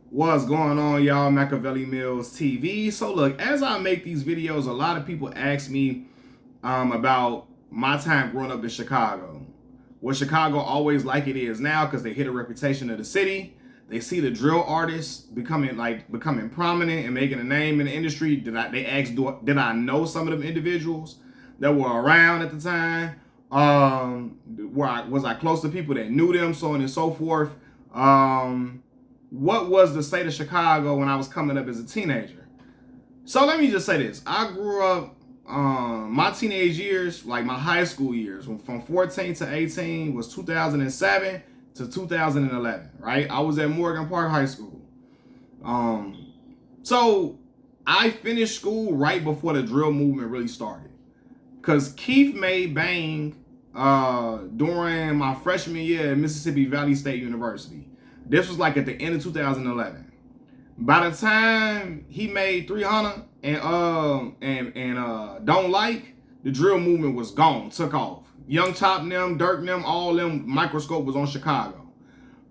What's going on, y'all? Machiavelli Mills TV. So look, as I make these videos, a lot of people ask me about my time growing up in Chicago. Was Chicago always like it is now? Because they hit a reputation of the city. They see the drill artists becoming prominent and making a name in the industry. They ask, did I know some of them individuals that were around at the time? Was I close to people that knew them, so on and so forth? What was the state of Chicago when I was coming up as a teenager? So let me just say this. I grew up, my teenage years, like my high school years, from 14 to 18 was 2007 to 2011, right? I was at Morgan Park High School. So I finished school right before the drill movement really started. Because Keith made bang during my freshman year at Mississippi Valley State University. This was like at the end of 2011. By the time he made 300 and Don't Like, the drill movement was gone, took off. Young Chop them, Dirk them, all them, Microscope was on Chicago.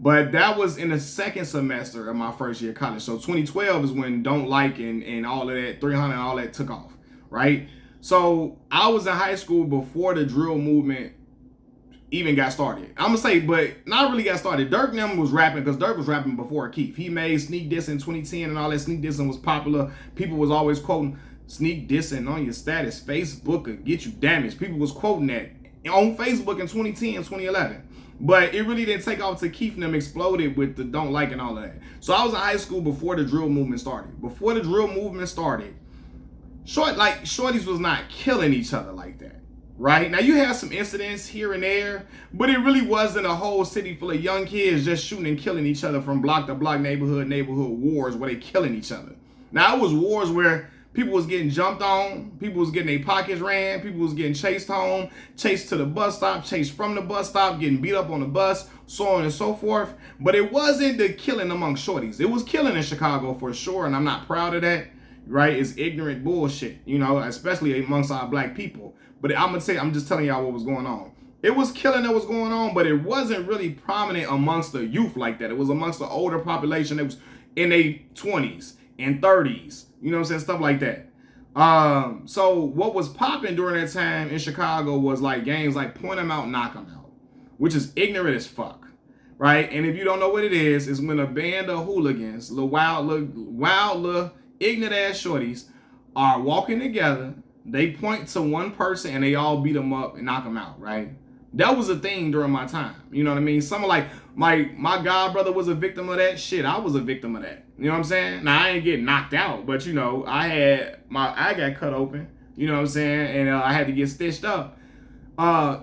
But that was in the second semester of my first year of college. So 2012 is when Don't Like and all of that, 300 and all that took off, right? So I was in high school before the drill movement even got started. I'm gonna say, but not really got started. Dirk them was rapping because Dirk was rapping before Keith. He made Sneak Diss in 2010 and all that. Sneak Dissing was popular. People was always quoting Sneak Dissing on your status. Facebook could get you damaged. People was quoting that on Facebook in 2010, 2011. But it really didn't take off till Keith and them exploded with the Don't Like and all of that. So I was in high school before the drill movement started. Before the drill movement started, shorties was not killing each other like that. Right? Now, you have some incidents here and there, but it really wasn't a whole city full of young kids just shooting and killing each other from block to block, neighborhood wars where they killing each other. Now, it was wars where people was getting jumped on, people was getting their pockets ran, people was getting chased home, chased to the bus stop, chased from the bus stop, getting beat up on the bus, so on and so forth. But it wasn't the killing among shorties. It was killing in Chicago for sure, and I'm not proud of that. Right? It's ignorant bullshit, you know, especially amongst our black people. But I'm just telling y'all what was going on. It was killing that was going on, but it wasn't really prominent amongst the youth like that. It was amongst the older population that was in their 20s and 30s, you know what I'm saying? Stuff like that. So what was popping during that time in Chicago was like games like Point 'em Out, Knock 'em Out, which is ignorant as fuck. Right? And if you don't know what it is, it's when a band of hooligans, little wild, ignorant ass shorties are walking together. They point to one person and they all beat them up and knock them out, right? That was a thing during my time. You know what I mean? Someone like my god brother was a victim of that shit. I was a victim of that. You know what I'm saying? Now I ain't get knocked out, but you know, I got cut open. You know what I'm saying? And I had to get stitched up.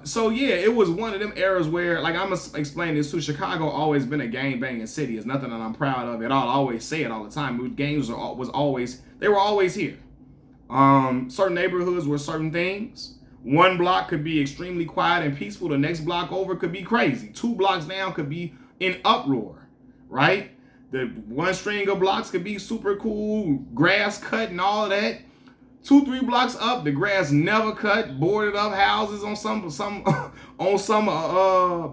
So yeah, it was one of them eras where, like, I'm gonna explain this too. Chicago always been a gang banging city. It's nothing that I'm proud of at all. I always say it all the time. Gangs were always here. Certain neighborhoods were certain things. One block could be extremely quiet and peaceful. The next block over could be crazy. 2 blocks down could be in uproar, right? The one string of blocks could be super cool, grass cut and all of that. 2-3 blocks up, the grass never cut, boarded up houses on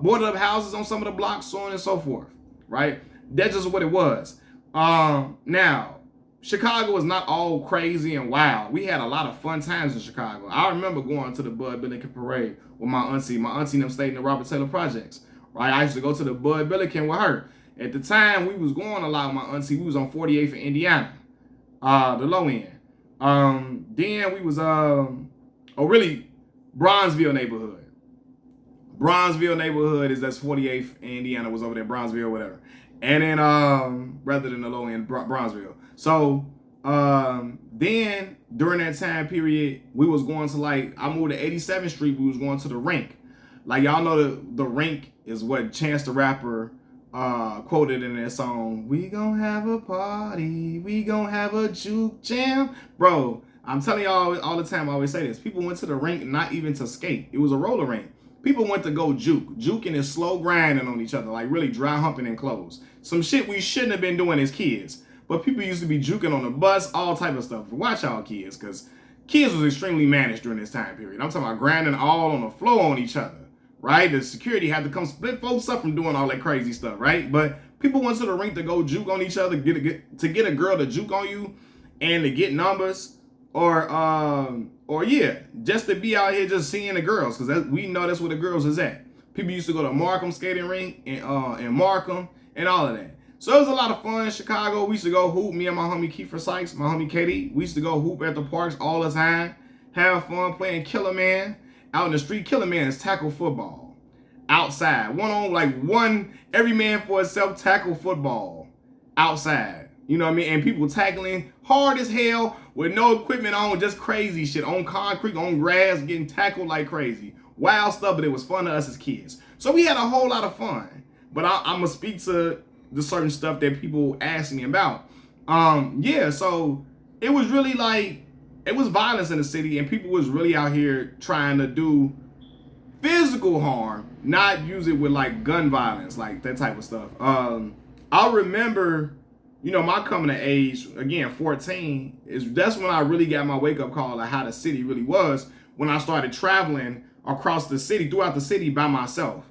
boarded up houses on some of the blocks, so on and so forth, right? That's just what it was. Now, Chicago is not all crazy and wild. We had a lot of fun times in Chicago. I remember going to the Bud Billiken parade with my auntie. My auntie and them stayed in the Robert Taylor Projects, right? I used to go to the Bud Billiken with her. At the time, we was going a lot with my auntie. We was on 48th in Indiana, the low end. Then we was really Bronzeville neighborhood. Bronzeville neighborhood that's 48th in Indiana, was over there, Bronzeville, whatever. And then rather than the low end, Bronzeville. So then during that time period, we was going to, like, I moved to 87th Street, we was going to the Rink. Like, y'all know the Rink is what Chance the Rapper quoted in that song, "We gon' have a party, we gon' have a juke jam." Bro, I'm telling y'all all the time, I always say this. People went to the Rink not even to skate. It was a roller rink. People went to go juking is slow grinding on each other, like really dry humping in clothes. Some shit we shouldn't have been doing as kids. But people used to be juking on the bus, all type of stuff. Watch y'all kids, because kids was extremely managed during this time period. I'm talking about grinding all on the floor on each other, right? The security had to come split folks up from doing all that crazy stuff, right? But People went to the rink to go juke on each other, to get a girl to juke on you, and to get numbers, or yeah, just to be out here just seeing the girls, because we know that's where the girls is at. People used to go to Markham skating rink and Markham and all of that. So it was a lot of fun in Chicago. We used to go hoop. Me and my homie Kiefer Sykes, my homie KD, we used to go hoop at the parks all the time, have fun playing Killer Man out in the street. Killer Man is tackle football outside, every man for itself tackle football outside. You know what I mean? And people tackling hard as hell with no equipment on, just crazy shit on concrete, on grass, getting tackled like crazy. Wild stuff, but it was fun to us as kids. So we had a whole lot of fun. But I'm gonna speak to the certain stuff that people ask me about. Yeah, so it was really like, it was violence in the city, and people was really out here trying to do physical harm, not use it with like gun violence, like that type of stuff. I remember, you know, my coming of age, again, 14, that's when I really got my wake-up call of how the city really was, when I started traveling across the city, throughout the city by myself.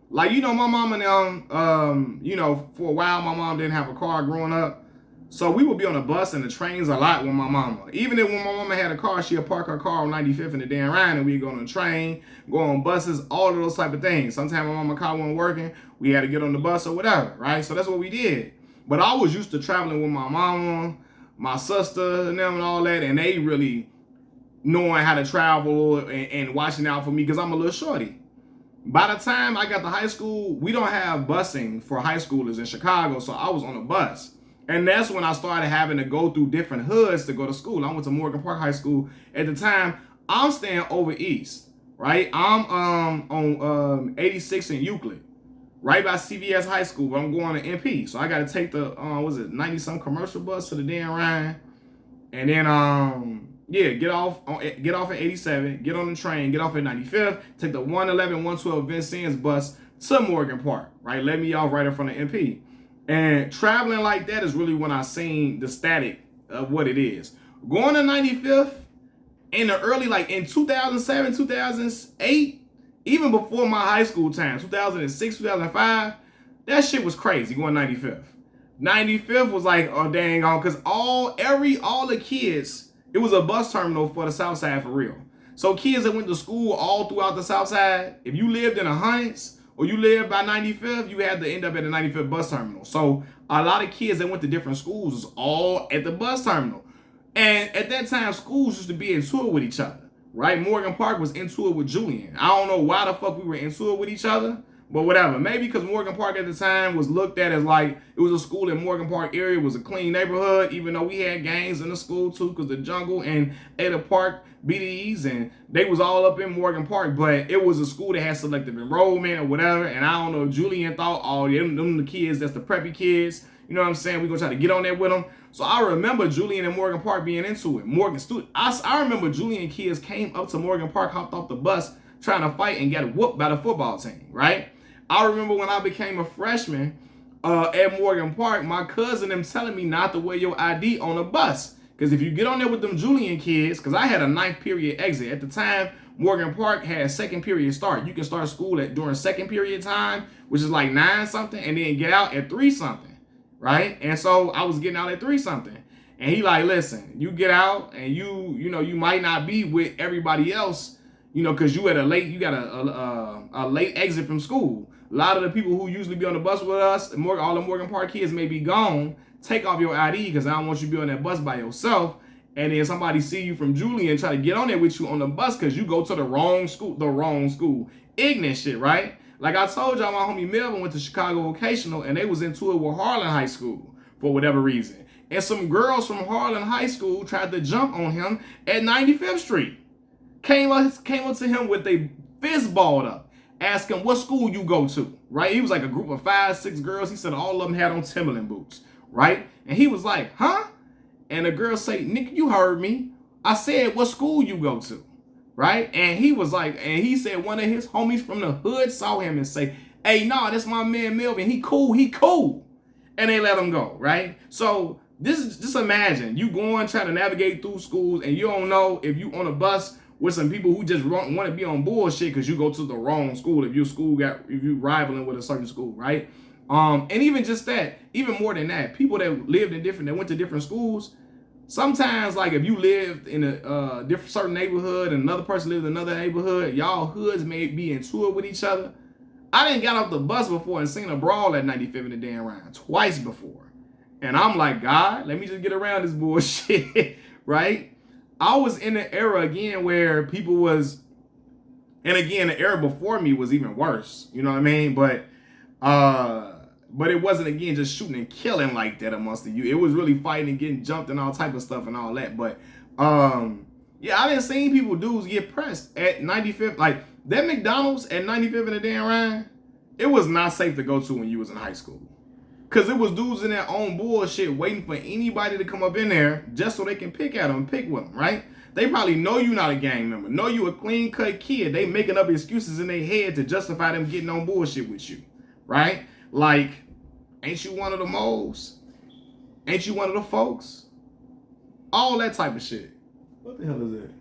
Like, you know, my mom and them, you know, for a while, my mom didn't have a car growing up. So we would be on the bus and the trains a lot with my mama. Even if when my mama had a car, she'd park her car on 95th and the Dan Ryan, and we'd go on the train, go on buses, all of those type of things. Sometimes my mama's car wasn't working, we had to get on the bus or whatever, right? So that's what we did. But I was used to traveling with my mama, my sister, and them and all that, and they really knowing how to travel and watching out for me because I'm a little shorty. By the time I got to high school, we don't have busing for high schoolers in Chicago, so I was on a bus. And that's when I started having to go through different hoods to go to school. I went to Morgan Park High School. At the time, I'm staying over east, right? I'm on 86 in Euclid, right by CVS High School, but I'm going to MP. So I got to take the, 90-some commercial bus to the Dan Ryan. And then, yeah, get off at 87, get on the train, get off at 95th, take the 111, 112 Vincennes bus to Morgan Park, right? Let me off right in front of MP. And traveling like that is really when I seen the static of what it is. Going to 95th in the early, like in 2007, 2008, even before my high school time, 2006, 2005, that shit was crazy going 95th. 95th was like, oh dang on, because all the kids, it was a bus terminal for the South Side for real. So kids that went to school all throughout the South Side, if you lived in the Hunts or you lived by 95th, you had to end up at the 95th bus terminal. So a lot of kids that went to different schools was all at the bus terminal. And at that time, schools used to be in tour with each other, right? Morgan Park was in tour with Julian. I don't know why the fuck we were in tour with each other, but whatever. Maybe because Morgan Park at the time was looked at as like, it was a school in Morgan Park area, it was a clean neighborhood, even though we had gangs in the school too, because the Jungle and Ada Park BDEs, and they was all up in Morgan Park, but it was a school that had selective enrollment or whatever, and I don't know, Julian thought, oh, them the kids, that's the preppy kids, you know what I'm saying, we gonna try to get on there with them. So I remember Julian and Morgan Park being into it. I remember Julian kids came up to Morgan Park, hopped off the bus, trying to fight and got whooped by the football team, right? I remember when I became a freshman at Morgan Park, my cousin them telling me not to wear your ID on a bus. Because if you get on there with them Julian kids, because I had a 9th period exit. At the time, Morgan Park had 2nd period start. You can start school during 2nd period time, which is like 9 something, and then get out at 3 something, right? And so I was getting out at 3 something. And he like, listen, you get out and you might not be with everybody else, because you got a late exit from school. A lot of the people who usually be on the bus with us, all the Morgan Park kids may be gone. Take off your ID because I don't want you to be on that bus by yourself. And then somebody see you from Julian and try to get on there with you on the bus because you go to the wrong school. Ignorant shit, right? Like I told y'all, my homie Melvin went to Chicago Vocational and they was in tour with Harlan High School for whatever reason. And some girls from Harlan High School tried to jump on him at 95th Street. Came up to him with a fist balled up. Ask him what school you go to, right? He was like a group of 5, 6 girls. He said all of them had on Timberland boots, right? And he was like, huh? And the girl say, nigga, you heard me. I said, what school you go to, right? And he was like, and he said one of his homies from the hood saw him and say, hey, nah, that's my man Melvin. He cool. And they let him go, right? So this is, just imagine, you going trying to navigate through schools and you don't know if you on a bus with some people who just want to be on bullshit because you go to the wrong school if you rivaling with a certain school, right? And even just that, even more than that, people that lived in different, that went to different schools, sometimes like if you lived in a different certain neighborhood and another person lived in another neighborhood, y'all hoods may be in tour with each other. I didn't get off the bus before and seen a brawl at 95th and the Dan Ryan twice before. And I'm like, God, let me just get around this bullshit, right? I was in an era again where people was, and again, the era before me was even worse. You know what I mean? But it wasn't, again, just shooting and killing like that amongst the youth. It was really fighting and getting jumped and all type of stuff and all that. But yeah, I didn't see people dudes get pressed at 95th. Like that McDonald's at 95th and the Dan Ryan, it was not safe to go to when you was in high school. Cause it was dudes in their own bullshit waiting for anybody to come up in there just so they can pick at them and pick with them, right? They probably know you not a gang member, know you a clean cut kid. They making up excuses in their head to justify them getting on bullshit with you, right? Like, ain't you one of the moles? Ain't you one of the folks? All that type of shit. What the hell is that?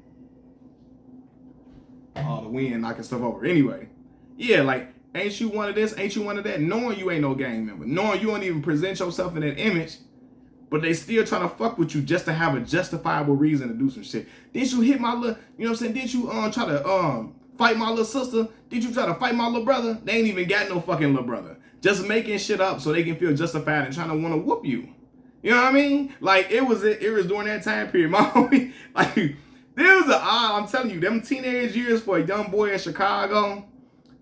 Oh, the wind knocking stuff over. Anyway, yeah, like, ain't you one of this? Ain't you one of that? Knowing you ain't no gang member. Knowing you don't even present yourself in that image, but they still trying to fuck with you just to have a justifiable reason to do some shit. Didn't you hit my little, you know what I'm saying? Didn't you try to fight my little sister? Did you try to fight my little brother? They ain't even got no fucking little brother. Just making shit up so they can feel justified and trying to want to whoop you. You know what I mean? Like it was during that time period. My homie, like there was I'm telling you, them teenage years for a young boy in Chicago,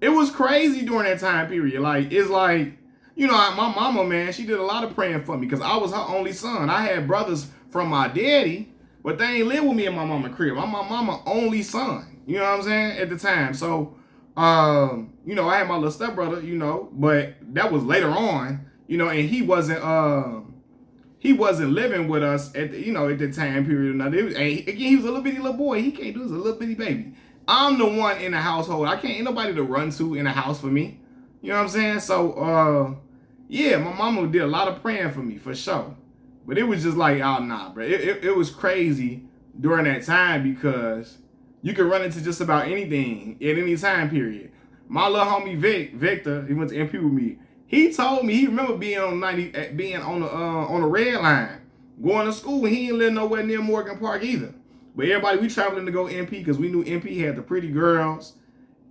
it was crazy during that time period. Like it's like, you know, my mama, man, she did a lot of praying for me because I was her only son. I had brothers from my daddy, but they ain't live with me in my mama crib. I'm my mama only son. You know what I'm saying? At the time. So, you know, I had my little stepbrother, you know, but that was later on, you know, and he wasn't living with us at the, you know, at the time period. Again, he was a little bitty little boy. He can't do this, a little bitty baby. I'm the one in the household. Ain't nobody to run to in the house for me. You know what I'm saying? So, yeah, my mama did a lot of praying for me, for sure. But it was just like, oh, nah, bro. It was crazy during that time because you could run into just about anything at any time period. My little homie Victor, he went to MP with me. He told me he remember being on the red line, going to school. He ain't live nowhere near Morgan Park either. But everybody, we traveling to go MP because we knew MP had the pretty girls.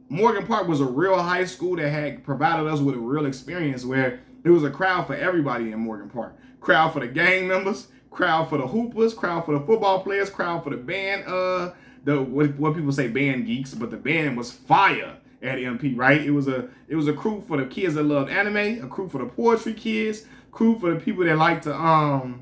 Morgan Park was a real high school that had provided us with a real experience where there was a crowd for everybody in Morgan Park. Crowd for the gang members, crowd for the hoopers, crowd for the football players, crowd for the band, what people say band geeks, but the band was fire at MP, right? It was a crew for the kids that loved anime, a crew for the poetry kids, crew for the people that like to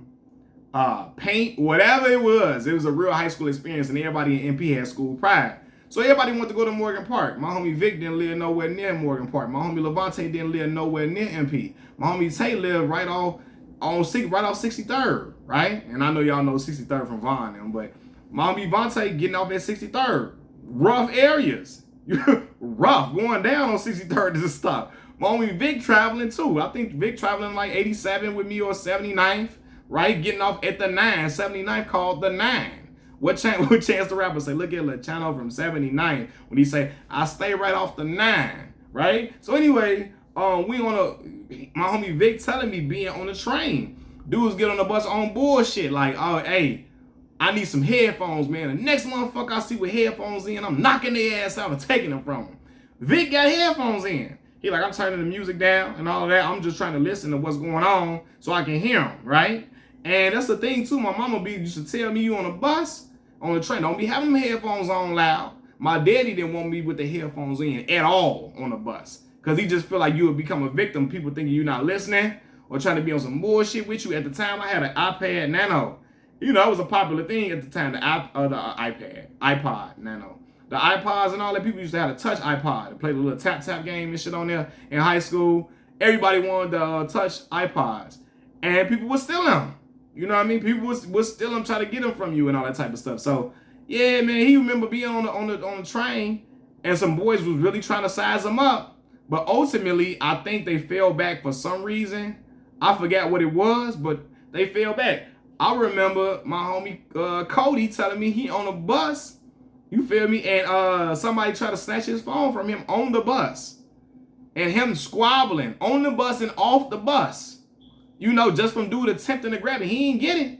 paint, whatever it was. It was a real high school experience, and everybody in MP had school pride. So everybody wanted to go to Morgan Park. My homie Vic didn't live nowhere near Morgan Park. My homie Levante didn't live nowhere near MP. My homie Tay lived right off 63rd, right? And I know y'all know 63rd from Vaughn, but my homie Vontae getting off at 63rd. Rough areas. Rough. Going down on 63rd is a stop. My homie Vic traveling too. I think Vic traveling like 87 with me or 79th, right? Getting off at the 9. 79th called the 9. What Chance the Rapper say? Look at the channel from 79 when he say, I stay right off the 9, right? So anyway, my homie Vic telling me being on the train. Dudes get on the bus on bullshit. Like, oh, hey, I need some headphones, man. The next motherfucker I see with headphones in, I'm knocking their ass out and taking them from them. Vic got headphones in. He like, I'm turning the music down and all of that. I'm just trying to listen to what's going on so I can hear them, right? And that's the thing too. My mama used to tell me, you on a bus, on the train, don't be having them headphones on loud. My daddy didn't want me with the headphones in at all on the bus. Because he just feel like you would become a victim. People thinking you're not listening or trying to be on some bullshit with you. At the time, I had an iPad Nano. You know, it was a popular thing at the time, the iPod Nano. The iPods and all that, people used to have a touch iPod and play the little tap game and shit on there in high school. Everybody wanted the touch iPods. And people would steal them. You know what I mean? People would steal them, try to get them from you and all that type of stuff. So, yeah, man, he remember being on the train and some boys was really trying to size him up. But ultimately, I think they fell back for some reason. I forgot what it was, but they fell back. I remember my homie Cody telling me he on a bus. You feel me? And somebody tried to snatch his phone from him on the bus. and him squabbling on the bus and off the bus. You know, just from dude attempting to grab it. He ain't get it,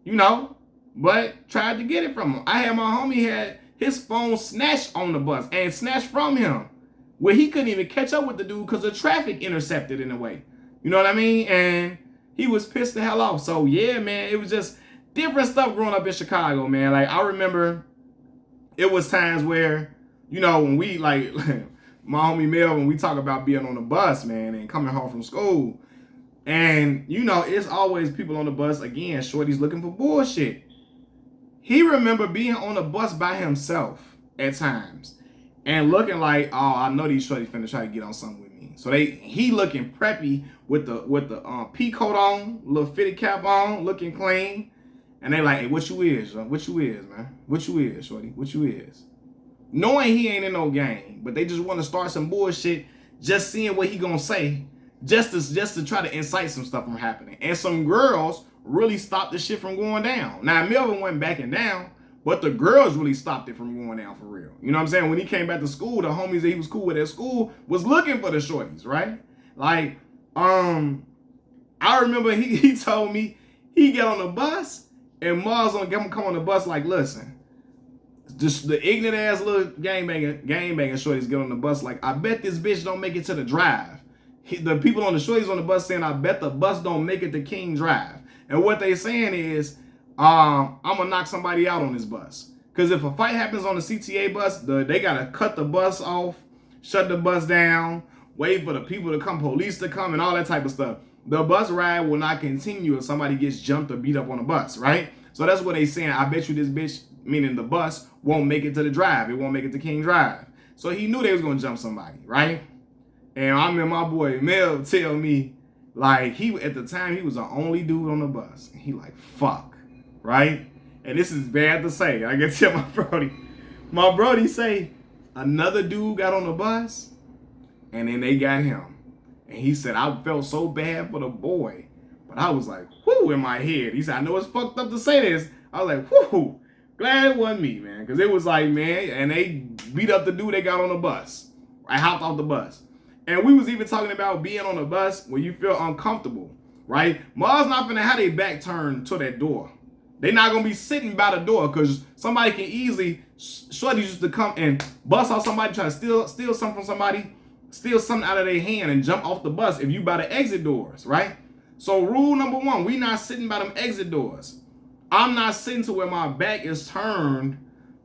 you know, but tried to get it from him. I had my homie had his phone snatched on the bus and snatched from him, where he couldn't even catch up with the dude because the traffic intercepted in a way. You know what I mean? And he was pissed the hell off. So yeah, man, it was just different stuff growing up in Chicago, man. Like, I remember it was times where, you know, when we, like, my homie Melvin, we talk about being on the bus, man, and coming home from school. And, you know, it's always people on the bus, again, shorty's looking for bullshit. He remember being on the bus by himself at times and looking like, oh, I know these shorties finna try to get on something with me. So he looking preppy with the pea coat on, little fitted cap on, looking clean. And they like, hey, what you is, what you is, man? What you is, shorty? What you is? Knowing he ain't in no game, but they just want to start some bullshit, just seeing what he gonna say, just to try to incite some stuff from happening. And some girls really stopped the shit from going down. Now, Melvin went backing down, but the girls really stopped it from going down for real. You know what I'm saying? When he came back to school, the homies that he was cool with at school was looking for the shorties, right? Like, I remember he told me he get on the bus and Mars gonna get him come on the bus like, listen, just the ignorant ass little game banging shorties get on the bus like, I bet this bitch don't make it to the drive. The people on the shorties on the bus saying, I bet the bus don't make it to King Drive. And what they saying is, I'm gonna knock somebody out on this bus. Because if a fight happens on the CTA bus, they gotta cut the bus off, shut the bus down, wait for the people to come, police to come, and all that type of stuff. The bus ride will not continue if somebody gets jumped or beat up on the bus, right? So that's what they saying. I bet you this bitch, meaning the bus, won't make it to the drive. It won't make it to King Drive. So he knew they was gonna jump somebody, right? And I remember my boy Mel tell me, like, at the time he was the only dude on the bus. And he like, fuck, right? And this is bad to say. I can tell my brody say, another dude got on the bus, and then they got him. And he said, I felt so bad for the boy. But I was like, whoo, in my head. He said, I know it's fucked up to say this. I was like, whoo, glad it wasn't me, man. Because it was like, man, and they beat up the dude they got on the bus. I hopped off the bus. And we was even talking about being on the bus when you feel uncomfortable, right? Mars not finna have their back turned to that door. They not gonna be sitting by the door because somebody can easily, shorty used to come and bust off somebody, try to steal something from somebody, steal something out of their hand and jump off the bus if you by the exit doors, right? So rule number one, we not sitting by them exit doors. I'm not sitting to where my back is turned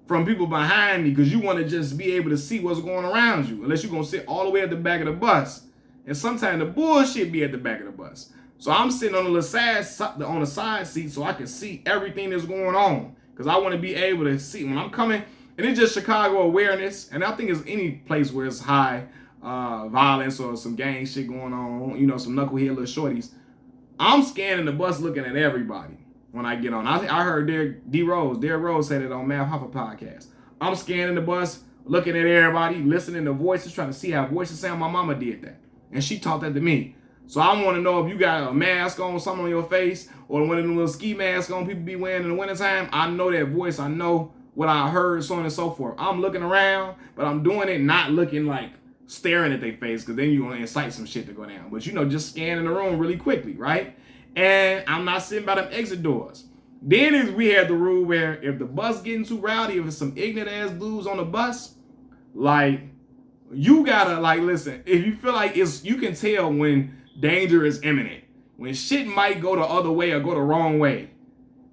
from people behind me because you want to just be able to see what's going around you, unless you're going to sit all the way at the back of the bus. And sometimes the bullshit be at the back of the bus. So I'm sitting on the side seat so I can see everything that's going on because I want to be able to see when I'm coming. And it's just Chicago awareness. And I think it's any place where it's high violence or some gang shit going on, you know, some knucklehead little shorties. I'm scanning the bus looking at everybody. When I get on, I heard Derrick Rose said it on Mav Hoffa podcast. I'm scanning the bus, looking at everybody, listening to voices, trying to see how voices sound. My mama did that, and she taught that to me. So I want to know if you got a mask on, something on your face, or one of them little ski masks on people be wearing in the wintertime. I know that voice. I know what I heard, so on and so forth. I'm looking around, but I'm doing it not looking like staring at their face, because then you're going to incite some shit to go down. But, you know, just scanning the room really quickly, right? And I'm not sitting by them exit doors. Then we had the rule where if the bus getting too rowdy, if it's some ignorant ass dudes on the bus, like, you gotta, like, listen, if you feel like you can tell when danger is imminent, when shit might go the other way or go the wrong way,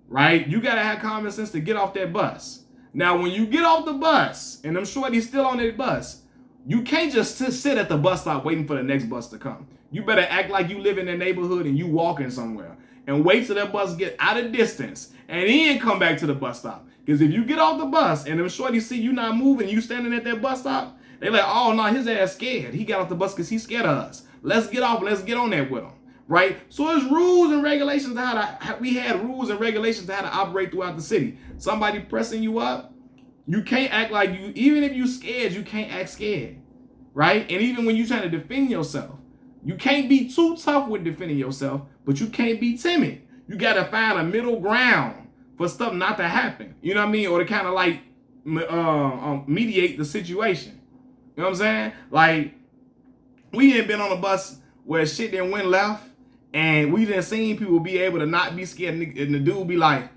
right? You gotta have common sense to get off that bus. Now, when you get off the bus and them shorties still on that bus, you can't just sit at the bus stop waiting for the next bus to come. You better act like you live in that neighborhood and you walking somewhere and wait till that bus get out of distance and then come back to the bus stop. Because if you get off the bus and them shorties see you not moving, you standing at that bus stop, they like, oh no, his ass scared. He got off the bus because he's scared of us. Let's get off. Let's get on that with him, right? So there's rules and regulations to we had rules and regulations to how to operate throughout the city. Somebody pressing you up, you can't act like you, even if you scared, you can't act scared, right? And even when you're trying to defend yourself, you can't be too tough with defending yourself, but you can't be timid. You got to find a middle ground for stuff not to happen. You know what I mean? Or to kind of like mediate the situation. You know what I'm saying? Like, We ain't been on a bus where shit didn't went left, and we didn't seen people be able to not be scared, and the dude be like,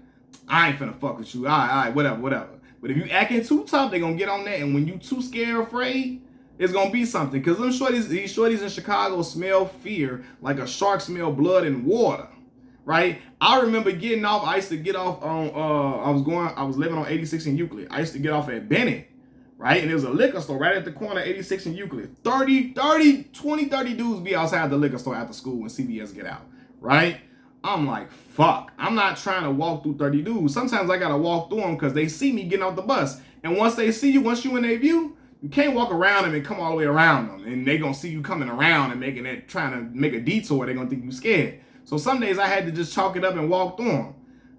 I ain't finna fuck with you. All right, whatever. But if you acting too tough, they gonna get on that, and when you too scared or afraid, it's gonna be something. Cause them shorties, these shorties in Chicago smell fear like a shark smell blood and water, right? I remember getting off. I used to get off on. I was living on 86 in Euclid. I used to get off at Bennett, right? And there was a liquor store right at the corner of 86 and Euclid. 20, 30 dudes be outside the liquor store after school when CBS get out, right? I'm like, fuck. I'm not trying to walk through 30 dudes. Sometimes I gotta walk through them because they see me getting off the bus. And once they see you, once you in their view, you can't walk around them and come all the way around them. And they gonna see you coming around and making it, trying to make a detour. They gonna think you scared. So some days I had to just chalk it up and walk through them.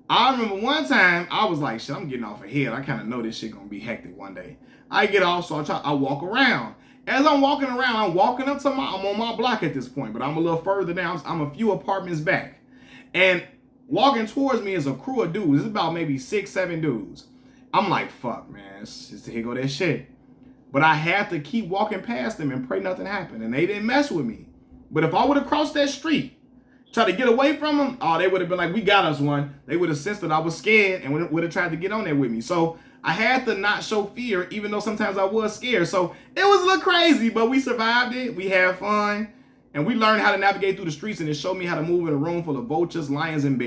I remember one time I was like, shit, I'm getting off ahead. I kind of know this shit gonna be hectic one day. I get off, so I walk around. As I'm walking around, I'm walking up to I'm on my block at this point, but I'm a little further down. I'm a few apartments back. And walking towards me is a crew of dudes. It's about maybe 6, 7 dudes. I'm like, fuck, man, it's just here go that shit. But I had to keep walking past them and pray nothing happened. And they didn't mess with me. But if I would have crossed that street, try to get away from them, oh, they would have been like, we got us one. They would have sensed that I was scared and would have tried to get on there with me. So I had to not show fear, even though sometimes I was scared. So it was a little crazy, but we survived it. We had fun. And we learned how to navigate through the streets, and it showed me how to move in a room full of vultures, lions, and bears.